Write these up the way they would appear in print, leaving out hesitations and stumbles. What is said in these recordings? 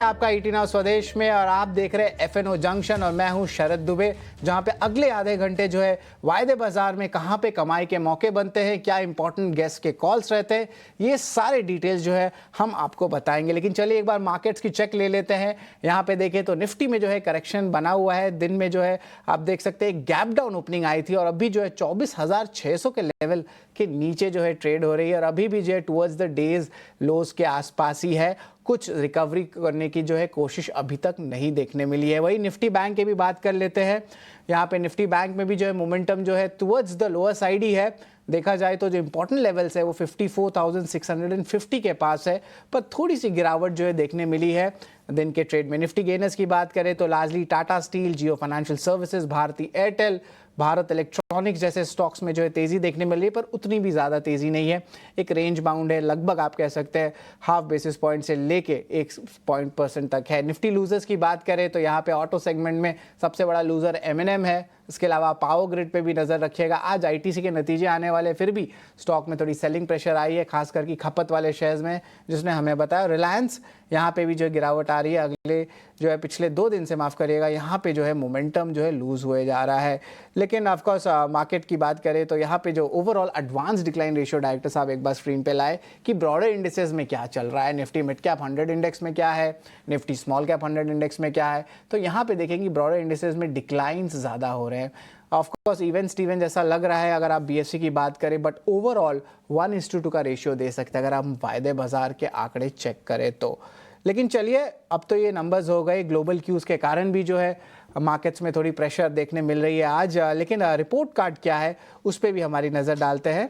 आपका ET now स्वदेश में और आप देख रहे हैं एफएनओ जंक्शन और मैं हूं शरद दुबे, जहां पे अगले आधे घंटे जो है वायदे बाजार में कहां पे कमाई के मौके बनते हैं, क्या इंपॉर्टेंट गेस्ट के कॉल्स रहते हैं, ये सारे डिटेल्स जो है हम आपको बताएंगे। लेकिन चलिए एक बार मार्केट्स की चेक ले लेते हैं। यहाँ पे देखें तो निफ्टी में जो है करेक्शन बना हुआ है। दिन में जो है आप देख सकते हैं गैप डाउन ओपनिंग आई थी और अभी जो है 24,600 के लेवल के नीचे जो है ट्रेड हो रही है और अभी भी जो है टुवर्ड्स द डेज लोज के आसपास ही है। कुछ रिकवरी करने की जो है कोशिश अभी तक नहीं देखने मिली है। वही निफ्टी बैंक की भी बात कर लेते हैं। यहाँ पे निफ्टी बैंक में भी जो है मोमेंटम जो है टुवर्ड्स द लोअर साइड ही है। देखा जाए तो जो इंपॉर्टेंट लेवल्स है वो 54,650 के पास है, पर थोड़ी सी गिरावट जो है देखने मिली है दिन के ट्रेड में। निफ्टी गेनर्स की बात करें तो largely Tata Steel, Jio Financial Services, Bharti Airtel, Bharat Electronics जैसे स्टॉक्स में जो है तेजी देखने मिल रही है, पर उतनी भी ज़्यादा तेजी नहीं है। एक रेंज बाउंड है, लगभग आप कह सकते हैं हाफ बेसिस पॉइंट से लेके 1% तक है। निफ्टी लूजर्स की बात करें तो यहाँ पे ऑटो सेगमेंट में सबसे बड़ा लूजर M&M है। इसके अलावा पावर ग्रिड पे भी नज़र रखिएगा। आज आईटीसी के नतीजे आने वाले, फिर भी स्टॉक में थोड़ी सेलिंग प्रेशर आई है, खास करके खपत वाले शेयर्स में, जिसने हमें बताया। रिलायंस यहाँ पे भी जो गिरावट आ रही है, अगले जो है पिछले 2 दिन से माफ़ करिएगा, यहाँ पे जो है मोमेंटम जो है लूज हुए जा रहा है। लेकिन ऑफकोर्स मार्केट की बात करें तो यहाँ पे जो overall advance decline ratio director साहब एक बार स्क्रीन पे लाए कि ब्रॉडर इंडिसेस में क्या चल रहा है। निफ्टी मिड कैप 100 इंडेक्स में क्या है, निफ्टी स्मॉल कैप 100 इंडेक्स में क्या है। तो यहाँ पे देखेंगे ब्रॉडर इंडिसेस में डिक्लाइंस ज़्यादा हो रहे हैं। ऑफकोर्स इवन स्टीवन जैसा लग रहा है अगर आप बीएससी की बात करें, बट ओवरऑल 1:2 का रेशियो दे सकते हैं अगर हम वायदे बाजार के आंकड़े चेक करें तो। लेकिन चलिए अब तो ये नंबर्स हो गए। ग्लोबल क्यूज के कारण भी जो है मार्केट्स में थोड़ी प्रेशर देखने मिल रही है आज। लेकिन रिपोर्ट कार्ड क्या है उस पर भी हमारी नज़र डालते हैं।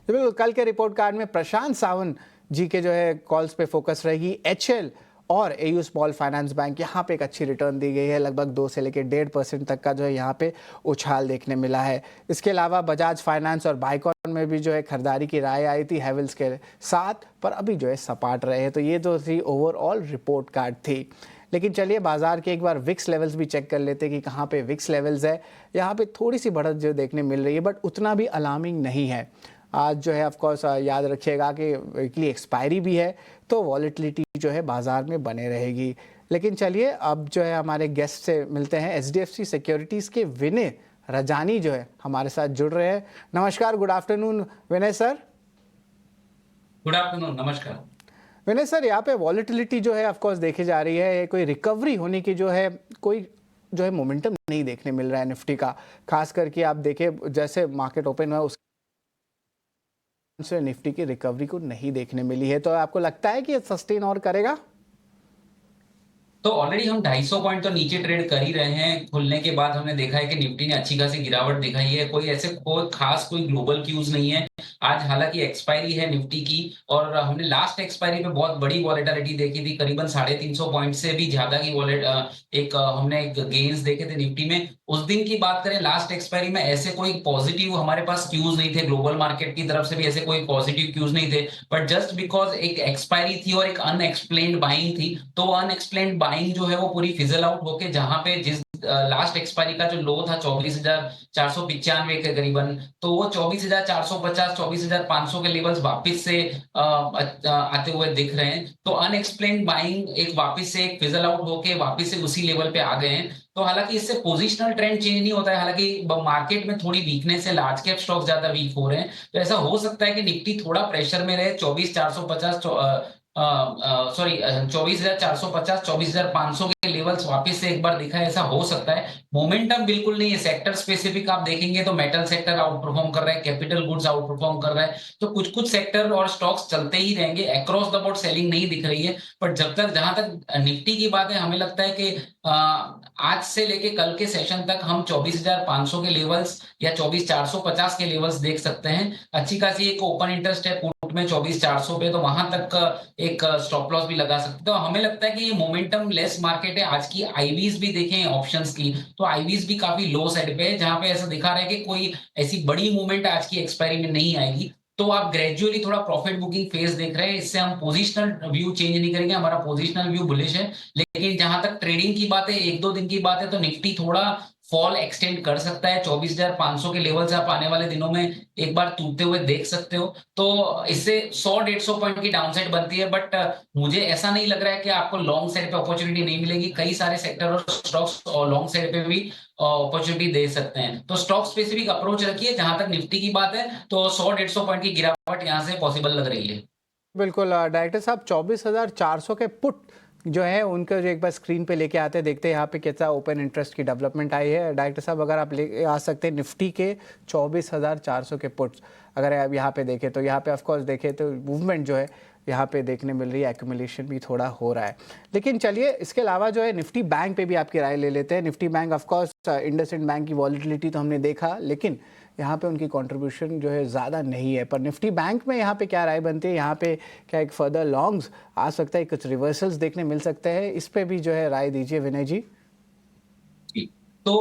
बिल्कुल, कल के रिपोर्ट कार्ड में प्रशांत सावंत जी के जो है कॉल्स पे फोकस रहेगी। HL और AU स्मॉल फाइनेंस बैंक, यहाँ पे एक अच्छी रिटर्न दी गई है, लगभग 2 से लेकर 1.5% तक का जो है यहाँ पे उछाल देखने मिला है। इसके अलावा बजाज फाइनेंस और बाइकॉन में भी जो है खरीदारी की राय आई थी हैवेल्स के साथ, पर अभी जो है सपाट रहे हैं। तो ये जो थी ओवरऑल रिपोर्ट कार्ड थी। लेकिन चलिए बाजार के एक बार विक्स लेवल्स भी चेक कर लेते हैं कि कहाँ पे विक्स लेवल्स है। यहाँ पे थोड़ी सी बढ़त जो देखने मिल रही है, बट उतना भी अलार्मिंग नहीं है। आज जो है ऑफकोर्स याद रखिएगा कि वीकली एक्सपायरी भी है, तो वॉलेटिलिटी जो है बाजार में बने रहेगी। लेकिन चलिए अब जो है हमारे गेस्ट से मिलते हैं। HDFC सिक्योरिटीज़ के विनय रजानी जो है हमारे साथ जुड़ रहे हैं। नमस्कार, गुड आफ्टरनून विनय सर। गुड आफ्टरनून, नमस्कार। विनय सर, यहाँ पे वॉलेटिलिटी जो है ऑफकोर्स देखी जा रही है, कोई रिकवरी होने की जो है कोई जो है मोमेंटम नहीं देखने मिल रहा है निफ्टी का। खास करके आप देखें जैसे मार्केट ओपन हुआ से निफ्टी की रिकवरी को नहीं देखने मिली है। तो आपको लगता है कि ये सस्टेन और करेगा? तो ऑलरेडी हम 250 पॉइंट तो नीचे ट्रेड कर ही रहे हैं। खुलने के बाद हमने देखा है कि निफ्टी ने अच्छी खासी गिरावट दिखाई है। कोई ऐसे कोई ग्लोबल क्यूज नहीं है आज। हालांकि एक्सपायरी है निफ्टी की, और हमने लास्ट एक्सपायरी पे बहुत बड़ी वॉलेटिलिटी देखी थी, करीबन 350 पॉइंट से भी ज्यादा की हमने गेन्स देखे थे निफ्टी में। उस दिन की बात करें लास्ट एक्सपायरी में, ऐसे कोई पॉजिटिव हमारे पास क्यूज नहीं थे। ग्लोबल मार्केट की तरफ से भी ऐसे कोई पॉजिटिव क्यूज नहीं थे, बट जस्ट बिकॉज एक एक्सपायरी थी और एक अनएक्सप्लेन्ड बाइंग थी, तो अनएक्सप्लेन्ड बाइंग जो है वो पूरी फिजल आउट होके, जहां पे जिस लास्ट एक्सपायरी का जो लो था 24,495 के करीबन, तो वो 24,450 24,500 के लेवल्स वापस से आते हुए दिख रहे हैं। तो अनएक्सप्लेन्ड बाइंग एक वापस से एक फिजल आउट होके वापस से उसी लेवल पे आ गए हैं। तो हालांकि इससे पोजिशनल ट्रेंड चेंज नहीं होता है। हालांकि मार्केट में थोड़ी वीकनेस है, लार्ज कैप स्टॉक ज्यादा वीक हो रहे हैं, तो ऐसा हो सकता है कि निफ्टी थोड़ा प्रेशर में रहे। 24,450 सॉरी 24,450 24,500 के लेवल्स वापस से एक बार दिखा है, ऐसा हो सकता है। मोमेंटम बिल्कुल नहीं है। सेक्टर स्पेसिफिक आप देखेंगे तो मेटल सेक्टर आउट परफॉर्म कर रहा है, कैपिटल गुड्स आउट परफॉर्म कर रहा है, तो कुछ कुछ सेक्टर और स्टॉक्स चलते ही रहेंगे। अक्रॉस द बोर्ड सेलिंग नहीं दिख रही है। बट जब तक जहां तक निफ्टी की बात है, हमें लगता है कि आज से लेके कल के सेशन तक हम 24,500 के लेवल्स या 24,450 के लेवल्स देख सकते हैं। अच्छी खासी एक ओपन इंटरेस्ट है पुट में 24,400 पे, तो वहां तक एक स्टॉप लॉस भी लगा सकते हैं। तो हमें लगता है कि ये मोमेंटम लेस मार्केट है। आज की आईवीज भी देखें ऑप्शंस की, तो आईवीज भी काफी लो साइड पे है, जहां पे ऐसा दिखा रहा है कि कोई ऐसी बड़ी मूवमेंट आज की एक्सपायरी में नहीं आएगी। तो आप ग्रेजुअली थोड़ा प्रॉफिट बुकिंग फेज देख रहे हैं। इससे हम पोजिशनल व्यू चेंज नहीं करेंगे, हमारा पोजिशनल व्यू बुलिश है। लेकिन जहां तक ट्रेडिंग की बात है, 1-2 दिन की बात है, तो निफ्टी थोड़ा फॉल एक्सटेंड कर सकता है। 24,500 के लेवल्स आप आने वाले दिनों में एक बार टूटते हुए देख सकते हो। तो इससे 100-150 पॉइंट की डाउनसाइड बनती है, बट मुझे ऐसा नहीं लग रहा है कि आपको लॉन्ग साइड पे अपॉर्चुनिटी नहीं मिलेगी। कई सारे सेक्टर और स्टॉक्स और लॉन्ग साइड पे भी अपॉर्चुनिटी दे सकते हैं। तो स्टॉक स्पेसिफिक अप्रोच रखिए। जहां तक निफ्टी की बात है तो 100-150 पॉइंट की गिरावट यहां से पॉसिबल लग रही है। बिल्कुल डायरेक्टर साहब 24,400 के पुट जो है उनका जो एक बार स्क्रीन पे लेके आते हैं, देखते हैं यहाँ पे कैसा ओपन इंटरेस्ट की डेवलपमेंट आई है। डायरेक्टर साहब अगर आप ले आ सकते हैं निफ्टी के 24,400 के पुट्स, अगर आप यहाँ पे देखें तो यहाँ पे ऑफकोर्स देखें तो मूवमेंट जो है यहाँ पे देखने मिल रही है, एक्यूमुलेशन भी थोड़ा हो रहा है। लेकिन चलिए इसके अलावा जो है निफ्टी बैंक पे भी आपकी राय ले लेते हैं। Nifty bank of course IndusInd bank की वॉलीटिलिटी तो हमने देखा, लेकिन यहाँ पे उनकी कंट्रीब्यूशन जो है ज़्यादा नहीं है। पर निफ्टी बैंक में यहाँ पे क्या राय बनती है, यहाँ पे क्या एक फर्दर लॉन्ग्स आ सकता है, कुछ रिवर्सल्स देखने मिल सकते हैं, इस पे भी जो है राय दीजिए विनय जी। तो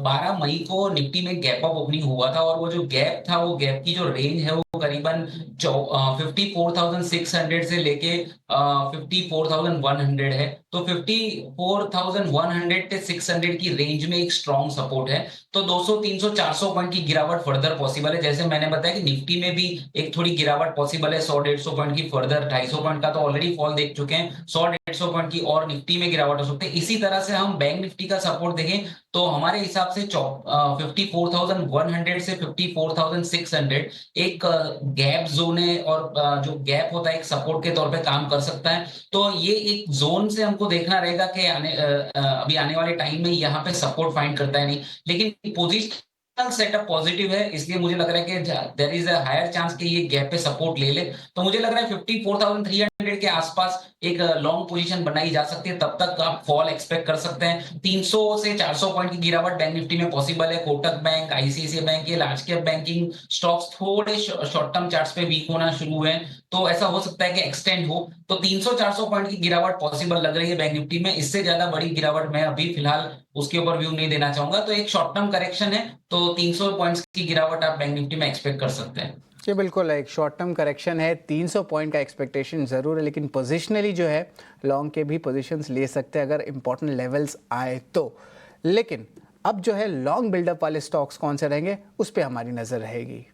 12 मई को निफ्टी में गैप अप ओपनिंग हुआ था, और वो जो गैप था, वो गैप की जो रेंज है वो करीबन 54,600 से लेके 54,100 है। तो 54,100 से 600 की रेंज में एक स्ट्रॉन्ग सपोर्ट है। तो 200, 300, 400 पॉइंट की गिरावट फर्दर पॉसिबल है। जैसे मैंने बताया कि निफ्टी में भी एक थोड़ी गिरावट पॉसिबल है, 100-150 पॉइंट की फर्दर। 250 पॉइंट का तो ऑलरेडी फॉल देख चुके हैं, 100-150 पॉइंट की और निफ्टी में गिरावट हो सकती है। इसी तरह से हम बैंक निफ्टी का सपोर्ट देखें तो हमारे हिसाब से 54,100 से 54,600 एक गैप जोन है, और जो गैप होता है एक सपोर्ट के तौर पे काम कर सकता है। तो ये एक जोन से हमको देखना रहेगा कि अभी आने वाले टाइम में यहाँ पे सपोर्ट फाइंड करता है नहीं, लेकिन पोजिशनल सेटअप पॉजिटिव है। इसलिए मुझे लग रहा है कि there is a higher chance कि ये गैप पे सपोर्ट ले ले। तो मुझे लग रहा है 54,300 के आसपास एक लॉन्ग पोजीशन बनाई जा सकती है। तब तक आप फॉल एक्सपेक्ट कर सकते हैं। 300 से 400 पॉइंट की गिरावट बैंक निफ्टी में पॉसिबल है। कोटक बैंक, आईसीआईसीआई बैंक, ये लार्ज कैप बैंकिंग स्टॉक्स थोड़े शॉर्ट टर्म चार्ट्स पे वीक होना शुरू हुए हैं, तो ऐसा हो सकता है कि एक्सटेंड हो। तो 300-400 पॉइंट की गिरावट पॉसिबल लग रही है बैंक निफ्टी में। इससे ज्यादा बड़ी गिरावट मैं अभी फिलहाल उसके ऊपर व्यू नहीं देना चाहूंगा। तो एक शॉर्ट टर्म करेक्शन है, तो 300 पॉइंट्स की गिरावट आप बैंक निफ्टी में एक्सपेक्ट कर सकते हैं। ये बिल्कुल एक शॉर्ट टर्म करेक्शन है, 300 पॉइंट का एक्सपेक्टेशन ज़रूर है, लेकिन पोजिशनली जो है लॉन्ग के भी पोजीशंस ले सकते हैं अगर इंपॉर्टेंट लेवल्स आए तो। लेकिन अब जो है लॉन्ग बिल्डअप वाले स्टॉक्स कौन से रहेंगे, उस पर हमारी नज़र रहेगी।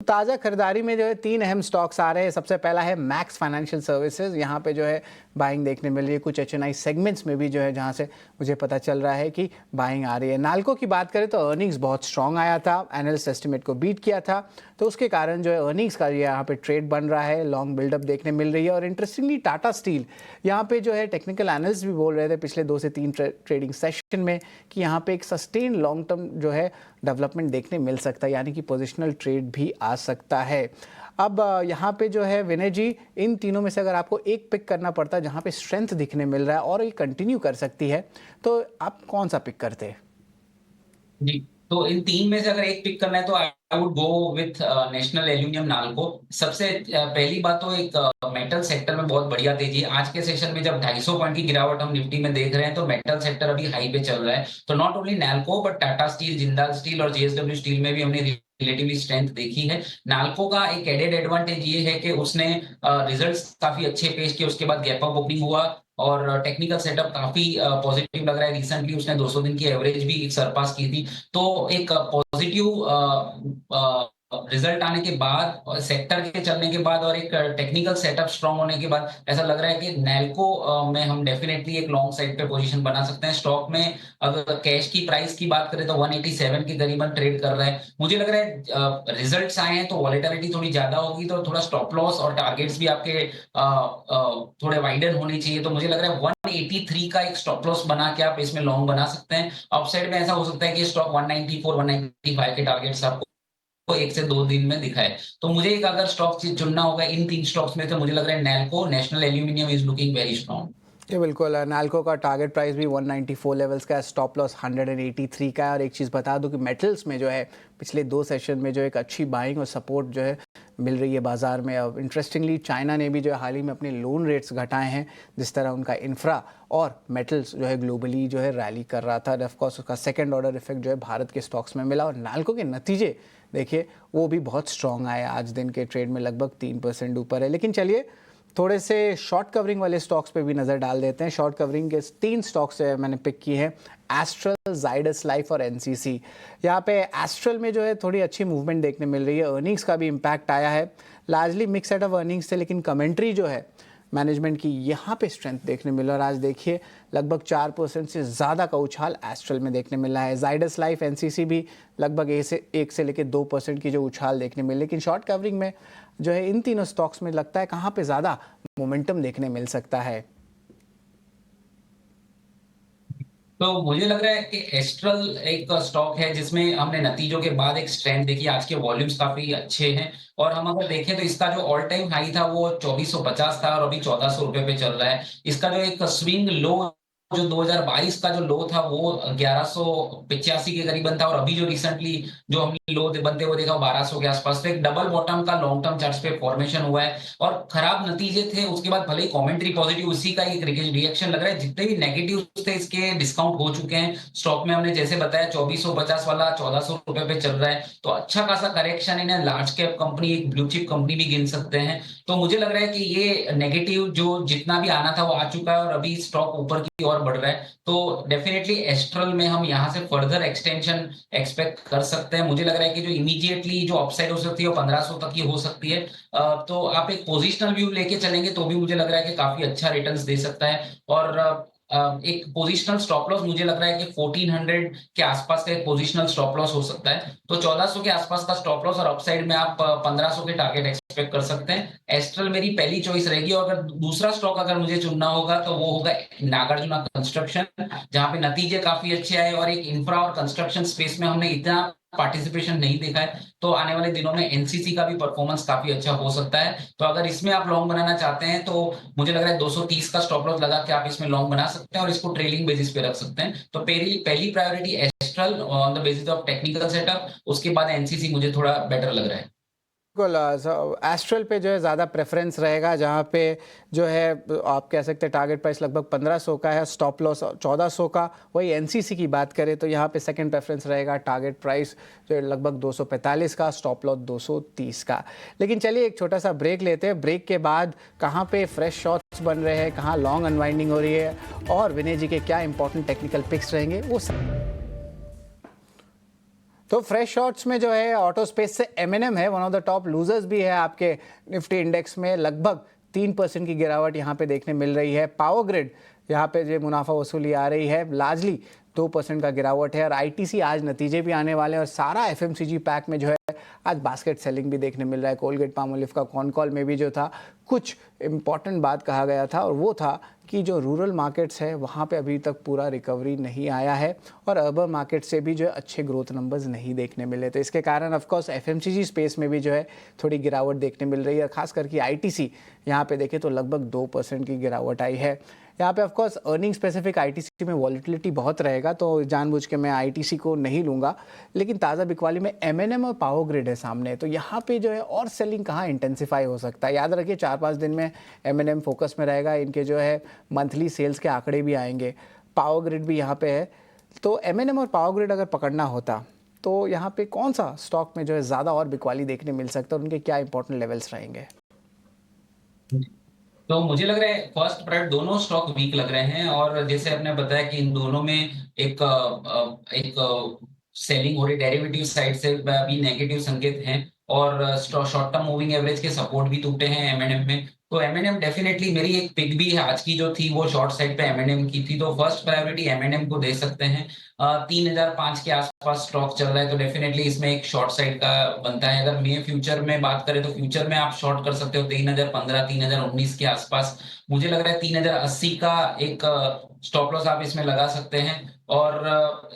ताज़ा खरीदारी में जो है 3 अहम स्टॉक्स आ रहे हैं। सबसे पहला है मैक्स फाइनेंशियल सर्विसेज, यहाँ पे जो है बाइंग देखने मिल रही है। कुछ एचएनआई सेगमेंट्स में भी जो है जहाँ से मुझे पता चल रहा है कि बाइंग आ रही है। नाल्को की बात करें तो अर्निंग्स बहुत स्ट्रॉन्ग आया था, एनालिस्ट एस्टिमेट को बीट किया था, तो उसके कारण जो है अर्निंग्स का यहाँ पे ट्रेड बन रहा है, लॉन्ग बिल्डअप देखने मिल रही है। और इंटरेस्टिंगली टाटा स्टील, यहाँ पे जो है टेक्निकल एनालिस्ट भी बोल रहे थे पिछले 2 से 3 ट्रेडिंग सेशन में कि यहाँ पे एक सस्टेन लॉन्ग टर्म जो है डेवलपमेंट देखने मिल सकता है, यानी कि पोजिशनल ट्रेड भी आ सकता है। अब यहाँ पे जो है विनय जी, इन तीनों में से अगर आपको एक पिक करना पड़ता है जहाँ पे स्ट्रेंथ दिखने मिल रहा है और ये कंटिन्यू कर सकती है, तो आप कौन सा पिक करते हैं? जी, तो इन तीन में से अगर एक पिक करना है तो I would go with national aluminium NALCO. सबसे पहली बात तो एक मेटल सेक्टर में बहुत बढ़िया तेजी है। आज के सेशन में जब 250 पॉइंट की गिरावट हम निफ्टी में देख रहे हैं, तो मेटल सेक्टर अभी हाई पे चल रहा है। तो not only NALCO but Tata steel, Jindal steel और जेएसडब्ल्यू स्टील में भी हमने रिलेटिवली स्ट्रेंथ देखी है। नाल्को का एक एडेड एडवांटेज ये है कि उसने रिजल्ट्स काफी अच्छे पेश किए, उसके बाद गैप अप ओपनिंग हुआ और टेक्निकल सेटअप काफी पॉजिटिव लग रहा है। रिसेंटली उसने 200 दिन की एवरेज भी सरपास की थी। तो एक पॉजिटिव रिजल्ट आने के बाद और सेक्टर के चलने के बाद और एक टेक्निकल सेटअप स्ट्रांग होने के बाद ऐसा लग रहा है कि नैल्को में हम डेफिनेटली एक लॉन्ग साइड पे पोजीशन बना सकते हैं। स्टॉक में अगर कैश की प्राइस की बात करें तो 187 के करीबन ट्रेड कर रहा है। मुझे लग रहा है रिजल्ट्स आए हैं तो वॉलेटिलिटी थोड़ी ज्यादा होगी, तो थोड़ा स्टॉप लॉस और टारगेट्स भी आपके थोड़े वाइडन होने चाहिए। तो मुझे लग रहा है 183 का एक स्टॉप लॉस बना के आप इसमें लॉन्ग बना सकते हैं। अपसाइड में ऐसा हो सकता है कि स्टॉक 194, 195 के टारगेट्स आपको 1 से 2 दिन में दिखाए। तो मुझे एक अगर स्टॉक चुनना होगा इन 3 स्टॉक्स में, तो मुझे लग रहा है NALCO, national aluminium is looking very strong. ये बिल्कुल, नाल्को का टारगेट प्राइस भी 194 लेवल्स का है, स्टॉप लॉस 183 का है। और एक चीज़ बता दूं कि मेटल्स में जो है पिछले 2 सेशन में जो एक अच्छी बाइंग और सपोर्ट जो है मिल रही है बाजार में। अब इंटरेस्टिंगली चाइना ने भी जो है हाल ही में अपने लोन रेट्स घटाए हैं, जिस तरह उनका इंफ्रा और मेटल्स जो है ग्लोबली जो है रैली कर रहा था। ऑफकोर्स उसका सेकेंड ऑर्डर इफेक्ट जो है भारत के स्टॉक्स में मिला। और नाल्को के नतीजे देखिए वो भी बहुत स्ट्रॉन्ग आए, आज दिन के ट्रेड में लगभग 3% ऊपर है। लेकिन चलिए थोड़े से शॉर्ट कवरिंग वाले स्टॉक्स पे भी नज़र डाल देते हैं। शॉर्ट कवरिंग के 3 स्टॉक्स मैंने पिक किए हैं, एस्ट्रल, जाइडस लाइफ और एनसीसी। यहाँ पे एस्ट्रल में जो है थोड़ी अच्छी मूवमेंट देखने मिल रही है, अर्निंग्स का भी इम्पैक्ट आया है, largely mix set of earnings थे, लेकिन कमेंट्री जो है मैनेजमेंट की यहाँ पे स्ट्रेंथ देखने मिला। और आज देखिए लगभग 4% से ज़्यादा का उछाल एस्ट्रल में देखने मिला है। जाइडस लाइफ, एनसीसी भी लगभग 1 से लेकर 2% की जो उछाल देखने मिले। लेकिन शॉर्ट कवरिंग में जो है इन तीनों स्टॉक्स में लगता है कहाँ पे ज़्यादा मोमेंटम देखने मिल सकता है। तो मुझे लग रहा है कि एस्ट्रल एक स्टॉक है जिसमें हमने नतीजों के बाद एक स्ट्रेंथ देखी। आज के वॉल्यूम्स काफी अच्छे हैं और हम अगर देखें तो इसका जो ऑल टाइम हाई था वो 2450 था और अभी 1400 रुपए पे चल रहा है। इसका जो एक स्विंग लो जो 2022 का जो लो था वो 1185 के करीबन था और अभी जो रिसेंटली जो हमने लो बनते हुए देखा 1200 के आसपास। तो एक डबल बॉटम का लॉन्ग टर्म चार्ट्स पे फॉर्मेशन हुआ है और खराब नतीजे थे। उसके बाद भले ही कमेंट्री पॉजिटिव, उसी का एक रिएक्शन लग रहा है। जितने भी नेगेटिव थे इसके डिस्काउंट हो चुके हैं स्टॉक में। हमने जैसे बताया 2450 वाला 1400 रुपए पे चल रहा है, तो अच्छा खासा करेक्शन इन्हें लार्ज कैप कंपनी, एक ब्लू चिप कंपनी भी गिन सकते हैं। तो मुझे लग रहा है कि ये नेगेटिव जो जितना भी आना था वो आ चुका है और अभी स्टॉक ऊपर की ओर बढ़ रहा है। तो डेफिनेटली एस्ट्रल में हम यहाँ से फर्दर एक्सटेंशन एक्सपेक्ट कर सकते हैं। मुझे लग रहा है कि जो इमीडिएटली जो अपसाइड हो सकती है वो 1500 तक की हो सकती है। तो आप एक पोजिशनल व्यू लेके चलेंगे तो भी मुझे लग रहा है कि काफी अच्छा रिटर्न्स दे सकता है। और एक पोजिशनल स्टॉप लॉस मुझे लग रहा है कि 1400 के आसपास का एक पोजिशनल स्टॉप लॉस हो सकता है। तो 1400 के आसपास का स्टॉप लॉस और अपसाइड में आप 1500 के टारगेट एक्सपेक्ट कर सकते हैं। एस्ट्रल मेरी पहली चॉइस रहेगी और अगर दूसरा स्टॉक अगर मुझे चुनना होगा तो वो होगा नागार्जुना कंस्ट्रक्शन, जहां पे नतीजे काफी अच्छे आए और एक इंफ्रा और कंस्ट्रक्शन स्पेस में हमने इतना पार्टिसिपेशन नहीं देखा है। तो आने वाले दिनों में एनसीसी का भी परफॉर्मेंस काफी अच्छा हो सकता है। तो अगर इसमें आप लॉन्ग बनाना चाहते हैं तो मुझे लग रहा है 230 का स्टॉप लॉस लगा के आप इसमें लॉन्ग बना सकते हैं और इसको ट्रेलिंग बेसिस पे रख सकते हैं। तो पहली पहली priority astral on the basis of technical setup, उसके बाद एनसीसी मुझे थोड़ा बेटर लग रहा है। बिल्कुल, एस्ट्रल पे जो है ज़्यादा प्रेफरेंस रहेगा, जहाँ पे जो है आप कह सकते हैं टारगेट प्राइस लगभग 1500 का है, स्टॉप लॉस 1400 का। वही एनसीसी की बात करें तो यहाँ पे सेकंड प्रेफरेंस रहेगा, टारगेट प्राइस जो है लगभग 245 का, स्टॉप लॉस 230 का। लेकिन चलिए एक छोटा सा ब्रेक लेते हैं। ब्रेक के बाद कहाँ पे फ्रेश शॉट्स बन रहे हैं, कहाँ लॉन्ग अनवाइंडिंग हो रही है और विनय जी के क्या इंपॉर्टेंट टेक्निकल पिक्स रहेंगे वो सब। तो फ्रेश शॉट्स में जो है ऑटो स्पेस से एमएनएम है, one of the top losers भी है आपके निफ्टी इंडेक्स में। लगभग 3% की गिरावट यहाँ पे देखने मिल रही है। पावर ग्रिड यहाँ पे जो मुनाफा वसूली आ रही है, लार्जली 2% का गिरावट है। और आईटीसी आज नतीजे भी आने वाले हैं और सारा एफएमसीजी पैक में जो है आज बास्केट सेलिंग भी देखने मिल रहा है। कोलगेट पामोलिव का कॉन कॉल में भी जो था कुछ इंपॉर्टेंट बात कहा गया था और वो था कि जो रूरल मार्केट्स है वहाँ पे अभी तक पूरा रिकवरी नहीं आया है और अर्बन मार्केट से भी जो है अच्छे ग्रोथ नंबर्स नहीं देखने मिले। तो इसके कारण ऑफकोर्स एफएमसीजी स्पेस में भी जो है थोड़ी गिरावट देखने मिल रही है। खास करके आईटीसी यहाँ पे देखें तो लगभग 2% की गिरावट आई है। यहाँ पे ऑफकोर्स अर्निंग स्पेसिफिक आईटीसी में वॉलिटिलिटी बहुत रहेगा, तो जानबूझ के मैं आईटीसी को नहीं लूँगा। लेकिन ताज़ा बिकवाली में एमएनएम और पावर ग्रिड है सामने, तो यहाँ पे जो है और सेलिंग कहाँ इंटेंसिफाई हो सकता है। याद रखिए 4-5 दिन में एमएनएम फोकस में रहेगा, इनके जो है मंथली सेल्स के आंकड़े भी आएंगे। पावर ग्रिड भी यहाँ पे है, तो एमएनएम और पावर ग्रिड अगर पकड़ना होता तो यहाँ पे कौन सा स्टॉक में जो है ज़्यादा और बिकवाली देखने मिल सकता है और उनके क्या इंपॉर्टेंट लेवल्स रहेंगे। तो मुझे लग रहा है फर्स्ट प्रायोरिटी दोनों स्टॉक वीक लग रहे हैं और जैसे आपने बताया कि इन दोनों में एक सेलिंग हो रही डेरिवेटिव साइड से भी नेगेटिव संकेत हैं और शॉर्ट टर्म मूविंग एवरेज के सपोर्ट भी टूटे हैं एमएनएम में। तो एमएनएम डेफिनेटली मेरी एक पिक भी है आज की जो थी वो शॉर्ट साइड पे एमएनएम की थी, तो फर्स्ट प्रायोरिटी एमएनएम को दे सकते हैं। 3005 के आसपास स्टॉक चल रहा है तो डेफिनेटली इसमें एक शॉर्ट साइड का बनता है। अगर मे फ्यूचर में बात करें तो फ्यूचर में आप शॉर्ट कर सकते हो 3015 3019 के आसपास। मुझे लग रहा है 3080 का एक स्टॉप लॉस आप इसमें लगा सकते हैं और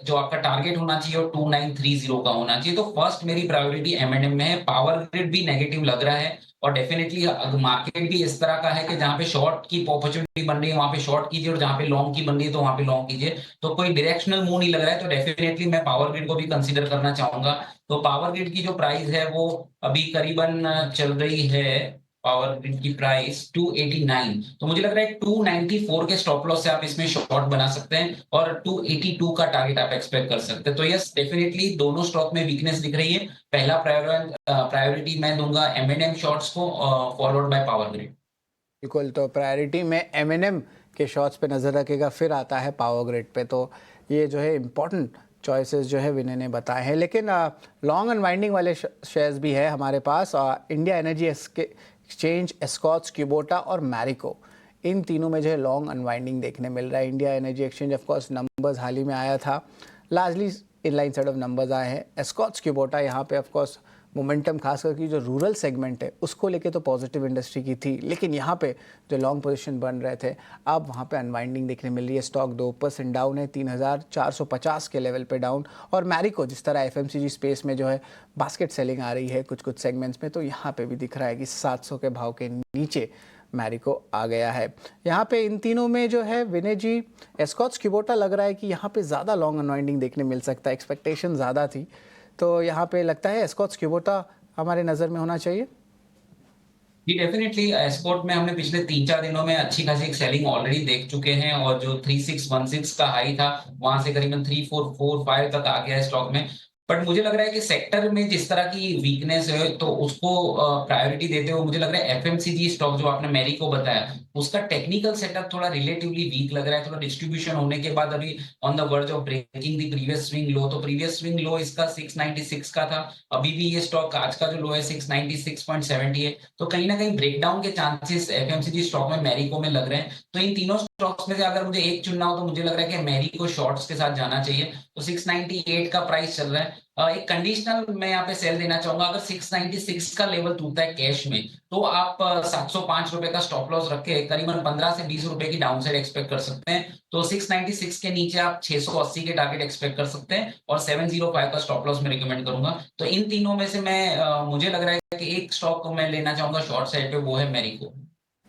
जो आपका टारगेट होना चाहिए वो 2930 का होना चाहिए। तो फर्स्ट मेरी प्रायोरिटी एमएनएम में है। पावर ग्रिड भी नेगेटिव लग रहा है और डेफिनेटली मार्केट भी इस तरह का है कि जहां पे शॉर्ट की अपॉर्चुनिटी बन रही है वहां पे शॉर्ट कीजिए और जहां पे लॉन्ग की बन रही है तो वहां पे लॉन्ग कीजिए। तो कोई डायरेक्शनल मूव नहीं लग रहा है तो डेफिनेटली मैं पावर ग्रिड को भी कंसीडर करना चाहूंगा। तो पावर ग्रिड की जो प्राइस है वो अभी करीबन चल रही है, पावर ग्रिड की प्राइस 289। तो मुझे लग रहा है 294 के स्टॉप लॉस से आप इसमें शॉर्ट बना सकते हैं और 282 का टारगेट आप एक्सपेक्ट कर सकते हैं। तो यस डेफिनेटली दोनों स्टॉक में वीकनेस दिख रही है। पहला प्रायोरिटी मैं दूंगा एमएनएम शॉर्ट्स को फॉलोड बाय पावर ग्रिड। बिल्कुल, तो प्रायोरिटी में एम के शॉट्स पे नज़र रखेगा, फिर आता है पावर ग्रिड पे। तो ये जो है इम्पॉर्टेंट चॉइसेस जो है विनय ने बताए हैं। लेकिन लॉन्ग अनवाइंडिंग वाले शेयर्स भी है हमारे पास। India Energy exchange, Escorts, Kubota और मैरिको, इन तीनों में जो है लॉन्ग अनवाइंडिंग देखने मिल रहा है। India Energy Exchange of course numbers हाल ही में आया था, largely inline set of numbers आए हैं। एस्कॉर्ट्स क्यूबोटा यहाँ पे ऑफकोर्स मोमेंटम खास करके जो रूरल सेगमेंट है उसको लेके तो पॉजिटिव इंडस्ट्री की थी, लेकिन यहाँ पे जो लॉन्ग पोजीशन बन रहे थे अब वहाँ पे अनवाइंडिंग देखने मिल रही है। स्टॉक 2% डाउन है, 3450 के लेवल पे डाउन। और मैरिको जिस तरह एफएमसीजी स्पेस में जो है बास्केट सेलिंग आ रही है कुछ कुछ सेगमेंट्स में, तो यहाँ पे भी दिख रहा है कि 700 के भाव के नीचे मैरिको आ गया है। यहाँ पे इन तीनों में जो है विनय जी, एस्कॉर्ट्स क्यूबोटा लग रहा है कि यहाँ पे ज़्यादा लॉन्ग अनवाइंडिंग देखने मिल सकता है, एक्सपेक्टेशन ज़्यादा थी, तो यहाँ पे लगता है एस्कॉर्ट्स क्यूबोटा हमारे नज़र में होना चाहिए। जी डेफिनेटली एस्कॉर्ट में हमने पिछले 3-4 दिनों में अच्छी खासी एक सेलिंग ऑलरेडी देख चुके हैं और जो 3616 का हाई था वहां से करीबन 3445 तक आ गया है स्टॉक में। बट मुझे लग रहा है कि सेक्टर में जिस तरह की वीकनेस है तो उसको प्रायोरिटी देते हुए मुझे लग रहा है एफएमसीजी स्टॉक जो आपने मैरी को बताया उसका टेक्निकल सेटअप थोड़ा रिलेटिवली वीक लग रहा है। थोड़ा डिस्ट्रीब्यूशन होने के बाद अभी on the verge of breaking the previous swing low, तो प्रीवियस स्विंग लो इसका 696 का था, अभी भी ये स्टॉक आज का जो लो है 696.70 है। तो कहीं ना कहीं ब्रेकडाउन के चांसेस एफएमसीजी स्टॉक में मैरिको में लग रहे हैं। तो इन तीनों स्टॉक्स में से अगर मुझे एक चुनना हो तो मुझे लग रहा है कि मैरिको शॉर्ट्स के साथ जाना चाहिए। तो 698 का प्राइस चल रहा है। एक कंडीशनल मैं यहाँ पे सेल देना चाहूंगा, अगर 696 का लेवल टूटता है कैश में तो आप 705 रुपए का स्टॉप लॉस रख के करीबन 15 से 20 रुपए की डाउनसाइड एक्सपेक्ट कर सकते हैं। तो 696 के नीचे आप 680 के टारगेट एक्सपेक्ट कर सकते हैं और 705 का स्टॉप लॉस मैं रिकमेंड करूंगा। तो इन तीनों में से मुझे लग रहा है कि एक स्टॉक को मैं लेना चाहूंगा शॉर्ट साइड पे, वो है मैरिको।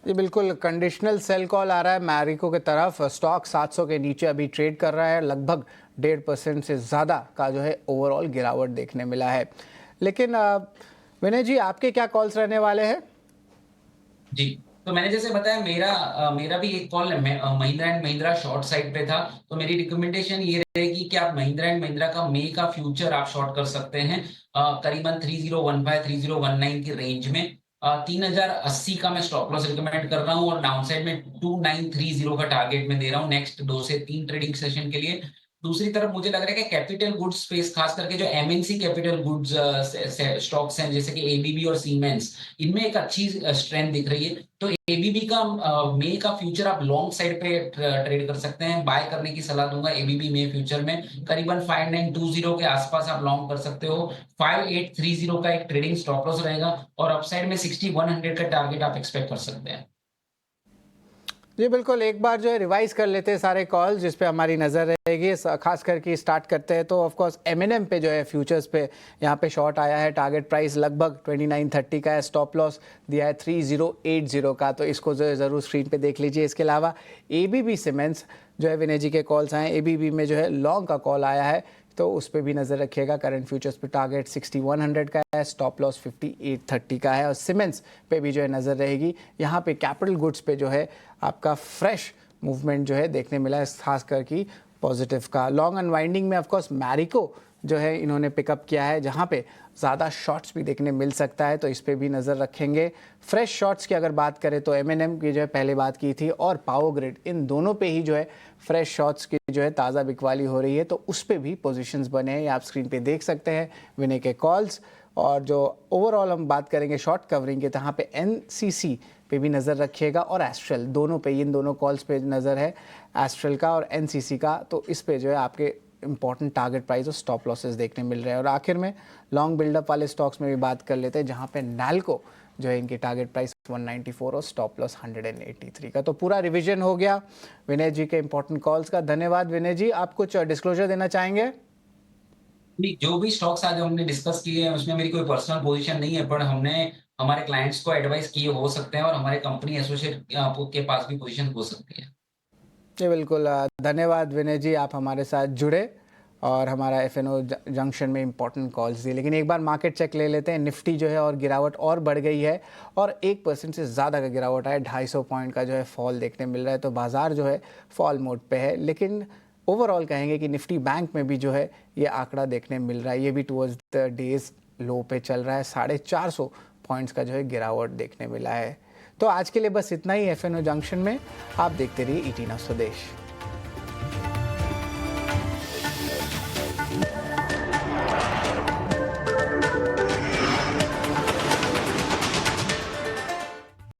जी बिल्कुल, कंडीशनल सेल कॉल आ रहा है मैरिको की तरफ। स्टॉक 700 के नीचे अभी ट्रेड कर रहा है, लगभग 1.5% से ज़्यादा का जो है ओवरऑल गिरावट देखने मिला है। लेकिन विनय जी, आपके क्या कॉल्स रहने वाले हैं? जी, तो मैंने जैसे बताया मेरा भी एक call Mahindra and Mahindra short side पे था। तो मेरी रिकमेंडेशन ये रहेगी कि आप महिंद्रा एंड महिंद्रा का मे का फ्यूचर आप शॉर्ट कर सकते हैं करीबन 3015 3019 की रेंज में। 3080 का मैं स्टॉप लॉस रिकमेंड कर रहा हूँ और डाउन साइड में 2930 का टारगेट में दे रहा हूँ नेक्स्ट 2 से 3 ट्रेडिंग सेशन के लिए। दूसरी तरफ मुझे लग रहा है कि कैपिटल गुड्स स्पेस, खास करके जो एमएनसी कैपिटल गुड्स स्टॉक्स हैं जैसे कि एबीबी और सीमेंस, इनमें एक अच्छी स्ट्रेंथ दिख रही है। तो एबीबी का मे का फ्यूचर आप लॉन्ग साइड पे ट्रेड कर सकते हैं, बाय करने की सलाह दूंगा एबीबी मे फ्यूचर में करीबन 5920 के आसपास आप लॉन्ग कर सकते हो। 5830 का एक ट्रेडिंग स्टॉप लॉस रहेगा और अपसाइड में 6100 का टारगेट आप एक्सपेक्ट कर सकते हैं। जी बिल्कुल, एक बार जो है रिवाइज कर लेते हैं सारे कॉल्स जिस पे हमारी नज़र रहेगी। खास करके स्टार्ट करते हैं तो ऑफ कोर्स एमएनएम पे जो है फ्यूचर्स पे यहाँ पे शॉर्ट आया है। टारगेट प्राइस लगभग 2930 का है, स्टॉप लॉस दिया है 3080 का, तो इसको जो है ज़रूर स्क्रीन पे देख लीजिए। इसके अलावा एबीबी सीमेंट्स जो है विनय जी के कॉल्स आए, एबीबी में जो है लॉन्ग का कॉल आया है, तो उस पर भी नज़र रखिएगा। करंट फ्यूचर्स पे टारगेट 6100 का है, स्टॉप लॉस 5830 का है। और सीमेंट्स पे भी जो है नज़र रहेगी। यहाँ पे कैपिटल गुड्स पे जो है आपका फ्रेश मूवमेंट जो है देखने मिला है, खास करके पॉजिटिव का। लॉन्ग अनवाइंडिंग में ऑफकोर्स मैरिको जो है इन्होंने पिकअप किया है, जहाँ पे ज़्यादा शॉट्स भी देखने मिल सकता है, तो इस पर भी नज़र रखेंगे। फ्रेश शॉट्स की अगर बात करें तो एमएनएम की जो है पहले बात की थी और पावर ग्रिड, इन दोनों पे ही जो है फ्रेश शॉट्स की जो है ताज़ा बिकवाली हो रही है, तो उस पर भी पोजीशंस बने हैं, ये आप स्क्रीन पे देख सकते हैं विनय के कॉल्स। और जो ओवरऑल हम बात करेंगे शॉर्ट कवरिंग के, तो यहाँ पे एनसीसी पे भी नज़र रखिएगा और एस्ट्रल, दोनों पे, इन दोनों कॉल्स पे नज़र है, एस्ट्रल का और एनसीसी का। तो इस पे जो है आपके इंपॉर्टेंट टारगेट प्राइस और स्टॉप लॉसेस देखने मिल रहे हैं। और आखिर में लॉन्ग बिल्डअप वाले स्टॉक्स में भी बात कर लेते हैं, जहाँ पे नैल्को जो है इनकी टारगेट प्राइस 194 और स्टॉप लॉस 183 का। तो पूरा रिवीजन हो गया विनय जी के इंपॉर्टेंट कॉल्स का। धन्यवाद विनय जी। आप कुछ डिस्क्लोजर देना चाहेंगे? जो भी स्टॉक्स आज हमने डिस्कस किए हैं उसमें मेरी कोई पर्सनल पोजीशन नहीं है, पर हमने हमारे क्लाइंट्स को एडवाइस किए हो सकते हैं और हमारे कंपनी एसोसिएट के पास भी पोजीशन हो सकती है। जी बिल्कुल, धन्यवाद विनय जी, आप हमारे साथ जुड़े और हमारा एफएनओ जंक्शन में इंपॉर्टेंट कॉल्स दिए। लेकिन एक बार मार्केट चेक ले लेते हैं। निफ्टी जो है और गिरावट और बढ़ गई है और 1% से ज़्यादा का गिरावट है, 250 पॉइंट का जो है फॉल देखने मिल रहा है, तो बाज़ार जो है फॉल मोड पे है। लेकिन ओवरऑल कहेंगे कि निफ्टी बैंक में भी जो है ये आंकड़ा देखने मिल रहा है, ये भी टुवर्ड्स द डेज लो पे चल रहा है, 450 पॉइंट्स का जो है गिरावट देखने मिला है। तो आज के लिए बस इतना ही एफएनओ जंक्शन में। आप देखते रहिए ईटीना स्वदेश।